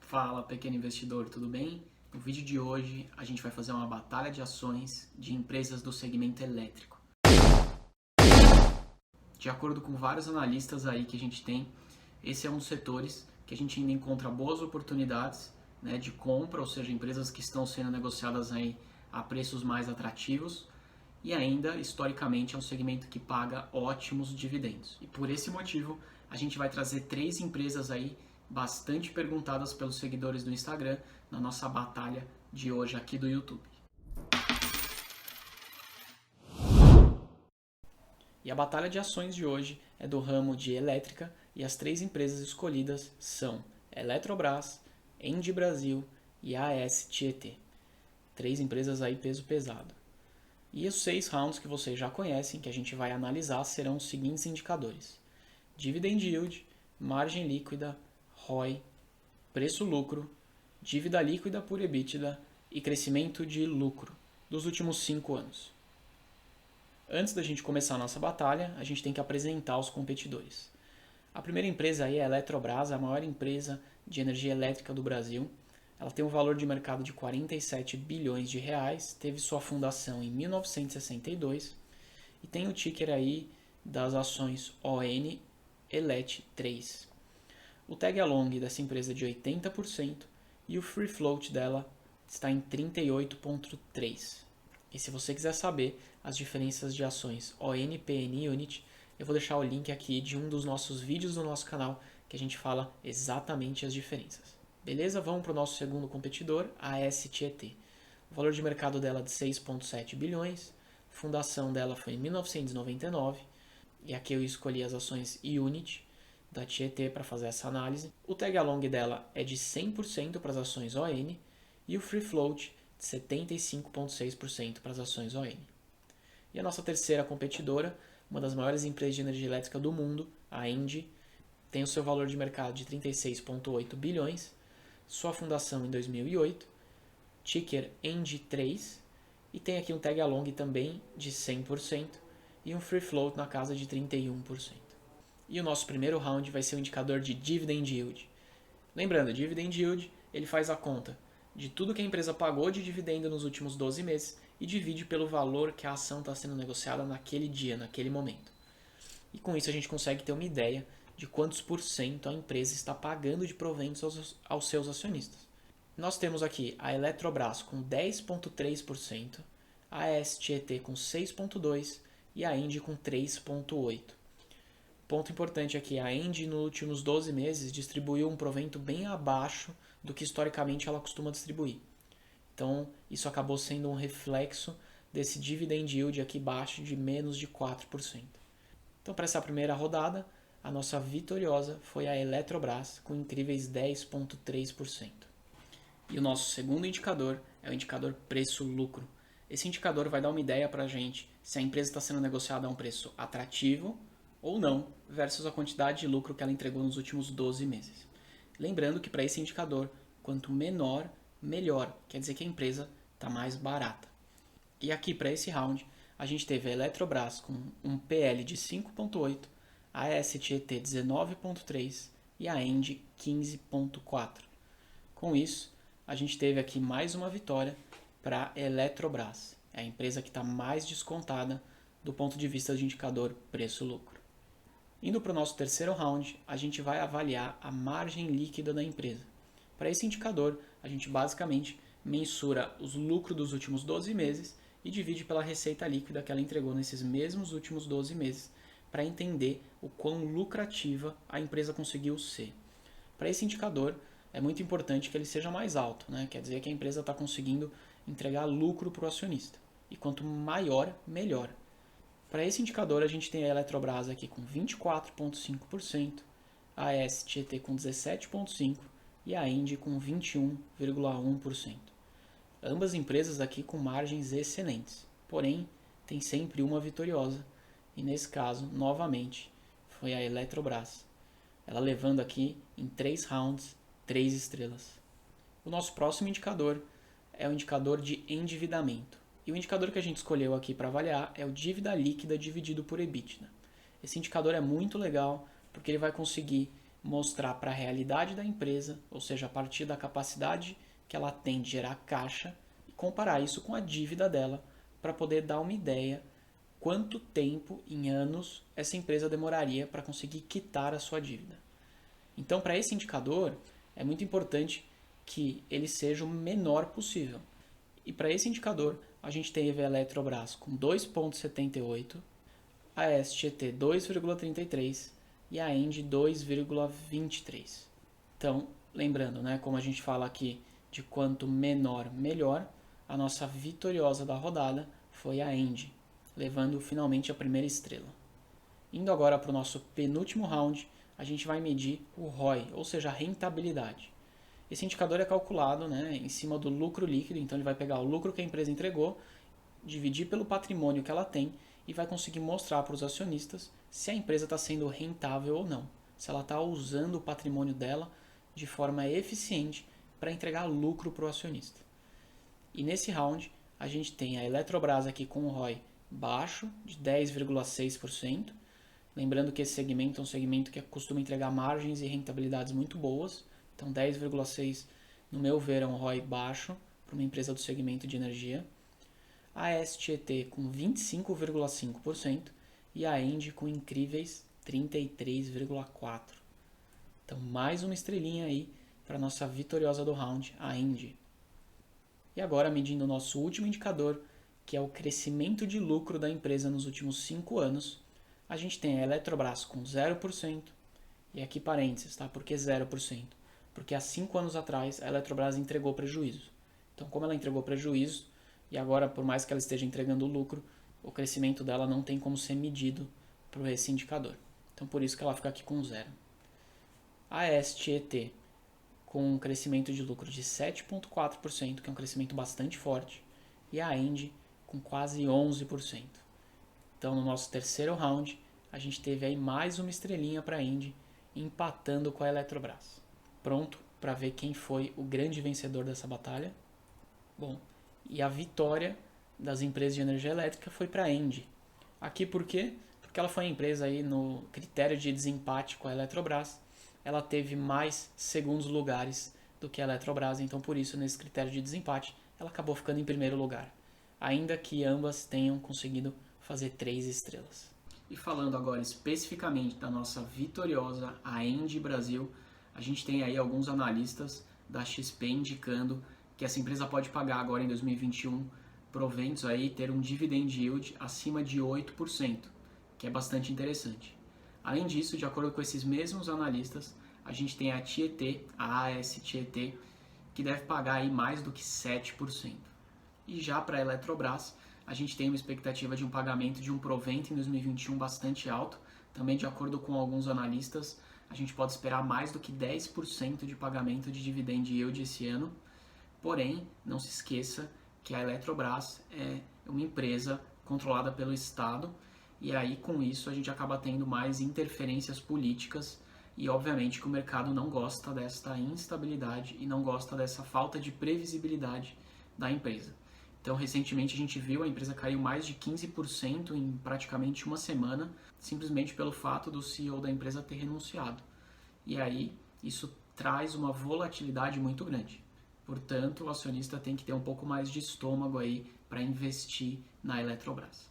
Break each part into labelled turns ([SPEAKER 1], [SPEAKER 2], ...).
[SPEAKER 1] Fala, pequeno investidor, tudo bem? No vídeo de hoje a gente vai fazer uma batalha de ações de empresas do segmento elétrico. De acordo com vários analistas aí que a gente tem, esse é um dos setores que a gente ainda encontra boas oportunidades, né, de compra, ou seja, empresas que estão sendo negociadas aí a preços mais atrativos, e ainda, historicamente, é um segmento que paga ótimos dividendos. E por esse motivo, a gente vai trazer 3 empresas aí bastante perguntadas pelos seguidores do Instagram na nossa batalha de hoje aqui do YouTube. E a batalha de ações de hoje é do ramo de elétrica e as 3 empresas escolhidas são Eletrobras, Engie Brasil e AES Tietê. 3 empresas aí peso pesado. E os 6 rounds que vocês já conhecem, que a gente vai analisar, serão os seguintes indicadores: Dividend Yield, margem líquida, ROI, preço-lucro, dívida líquida por EBITDA e crescimento de lucro dos últimos 5 anos. Antes da gente começar a nossa batalha, a gente tem que apresentar os competidores. A primeira empresa aí é a Eletrobras, a maior empresa de energia elétrica do Brasil. Ela tem um valor de mercado de 47 bilhões de reais, teve sua fundação em 1962 e tem o ticker aí das ações ON ELET 3. O tag along dessa empresa é de 80% e o free float dela está em 38,3%. E se você quiser saber as diferenças de ações ON, PN e Unit, eu vou deixar o link aqui de um dos nossos vídeos do nosso canal que a gente fala exatamente as diferenças. Beleza? Vamos para o nosso segundo competidor, a AES Tietê. O valor de mercado dela é de 6,7 bilhões, a fundação dela foi em 1999, e aqui eu escolhi as ações Unit da Tietê para fazer essa análise. O tag along dela é de 100% para as ações ON e o free float de 75,6% para as ações ON. E a nossa terceira competidora, uma das maiores empresas de energia elétrica do mundo, a Engie, tem o seu valor de mercado de 36,8 bilhões, sua fundação em 2008, ticker ENGIE3, e tem aqui um tag along também de 100% e um free float na casa de 31%. E o nosso primeiro round vai ser o indicador de Dividend Yield. Lembrando, Dividend Yield ele faz a conta de tudo que a empresa pagou de dividendo nos últimos 12 meses e divide pelo valor que a ação está sendo negociada naquele dia, naquele momento. E com isso a gente consegue ter uma ideia de quantos por cento a empresa está pagando de proventos aos seus acionistas. Nós temos aqui a Eletrobras com 10,3%, a AES Tietê com 6,2% e a Engie com 3,8%. Ponto importante aqui, a Engie nos últimos 12 meses distribuiu um provento bem abaixo do que historicamente ela costuma distribuir. Então, isso acabou sendo um reflexo desse dividend yield aqui baixo de menos de 4%. Então, para essa primeira rodada, a nossa vitoriosa foi a Eletrobras, com incríveis 10,3%. E o nosso segundo indicador é o indicador preço-lucro. Esse indicador vai dar uma ideia para a gente se a empresa está sendo negociada a um preço atrativo ou não, versus a quantidade de lucro que ela entregou nos últimos 12 meses. Lembrando que para esse indicador, quanto menor, melhor, quer dizer que a empresa está mais barata. E aqui para esse round, a gente teve a Eletrobras com um PL de 5,8, a AES Tietê 19,3 e a Engie 15,4. Com isso, a gente teve aqui mais uma vitória para a Eletrobras, é a empresa que está mais descontada do ponto de vista de indicador preço-lucro. Indo para o nosso terceiro round, a gente vai avaliar a margem líquida da empresa. Para esse indicador, a gente basicamente mensura os lucros dos últimos 12 meses e divide pela receita líquida que ela entregou nesses mesmos últimos 12 meses, para entender o quão lucrativa a empresa conseguiu ser. Para esse indicador, é muito importante que ele seja mais alto, né? Quer dizer que a empresa está conseguindo entregar lucro para o acionista. E quanto maior, melhor. Para esse indicador, a gente tem a Eletrobras aqui com 24,5%, a AES Tietê com 17,5% e a Engie com 21,1%. Ambas empresas aqui com margens excelentes, porém, tem sempre uma vitoriosa, e nesse caso, novamente, foi a Eletrobras. Ela levando aqui em 3 rounds, 3 estrelas. O nosso próximo indicador é o indicador de endividamento. E o indicador que a gente escolheu aqui para avaliar é o dívida líquida dividido por EBITDA. Esse indicador é muito legal porque ele vai conseguir mostrar para a realidade da empresa, ou seja, a partir da capacidade que ela tem de gerar caixa, e comparar isso com a dívida dela, para poder dar uma ideia quanto tempo, em anos, essa empresa demoraria para conseguir quitar a sua dívida. Então, para esse indicador, é muito importante que ele seja o menor possível. E para esse indicador, a gente teve a Eletrobras com 2,78, a STT 2,33 e a ENGIE 2,23. Então, lembrando, né, como a gente fala aqui de quanto menor, melhor, a nossa vitoriosa da rodada foi a ENGIE, levando finalmente a primeira estrela. Indo agora para o nosso penúltimo round, a gente vai medir o ROI, ou seja, a rentabilidade. Esse indicador é calculado, né, em cima do lucro líquido, então ele vai pegar o lucro que a empresa entregou, dividir pelo patrimônio que ela tem e vai conseguir mostrar para os acionistas se a empresa está sendo rentável ou não, se ela está usando o patrimônio dela de forma eficiente para entregar lucro para o acionista. E nesse round, a gente tem a Eletrobras aqui com o ROI baixo, de 10,6%. Lembrando que esse segmento é um segmento que costuma entregar margens e rentabilidades muito boas. Então 10,6%, no meu ver, é um ROI baixo para uma empresa do segmento de energia. A STT com 25,5% e a ENGIE com incríveis 33,4%. Então mais uma estrelinha aí para a nossa vitoriosa do round, a ENGIE. E agora, medindo o nosso último indicador, que é o crescimento de lucro da empresa nos últimos 5 anos, a gente tem a Eletrobras com 0%, e aqui parênteses, tá? Por que 0%? Porque há 5 anos atrás a Eletrobras entregou prejuízo. Então, como ela entregou prejuízo, e agora, por mais que ela esteja entregando lucro, o crescimento dela não tem como ser medido por esse indicador. Então, por isso que ela fica aqui com 0. A STET com um crescimento de lucro de 7,4%, que é um crescimento bastante forte, e a ENGIE com quase 11%. Então, no nosso terceiro round, a gente teve aí mais uma estrelinha para a ENGIE, empatando com a Eletrobras. Pronto para ver quem foi o grande vencedor dessa batalha? Bom, e a vitória das empresas de energia elétrica foi para a ENGIE. Aqui por quê? Porque ela foi a empresa aí no critério de desempate com a Eletrobras. Ela teve mais segundos lugares do que a Eletrobras, então por isso, nesse critério de desempate, ela acabou ficando em primeiro lugar, ainda que ambas tenham conseguido fazer 3 estrelas. E falando agora especificamente da nossa vitoriosa, a ENGIE Brasil, a gente tem aí alguns analistas da XP indicando que essa empresa pode pagar agora em 2021 proventos aí, ter um dividend yield acima de 8%, que é bastante interessante. Além disso, de acordo com esses mesmos analistas, a gente tem a Tietê, a AS Tietê, que deve pagar aí mais do que 7%. E já para a Eletrobras, a gente tem uma expectativa de um pagamento de um provento em 2021 bastante alto. Também, de acordo com alguns analistas, a gente pode esperar mais do que 10% de pagamento de dividend yield esse ano. Porém, não se esqueça que a Eletrobras é uma empresa controlada pelo Estado, e aí com isso a gente acaba tendo mais interferências políticas, e obviamente que o mercado não gosta desta instabilidade e não gosta dessa falta de previsibilidade da empresa. Então, recentemente a gente viu a empresa caiu mais de 15% em praticamente uma semana, simplesmente pelo fato do CEO da empresa ter renunciado. E aí isso traz uma volatilidade muito grande. Portanto, o acionista tem que ter um pouco mais de estômago aí para investir na Eletrobras.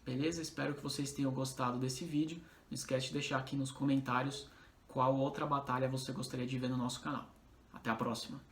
[SPEAKER 1] Beleza? Espero que vocês tenham gostado desse vídeo. Não esquece de deixar aqui nos comentários qual outra batalha você gostaria de ver no nosso canal. Até a próxima!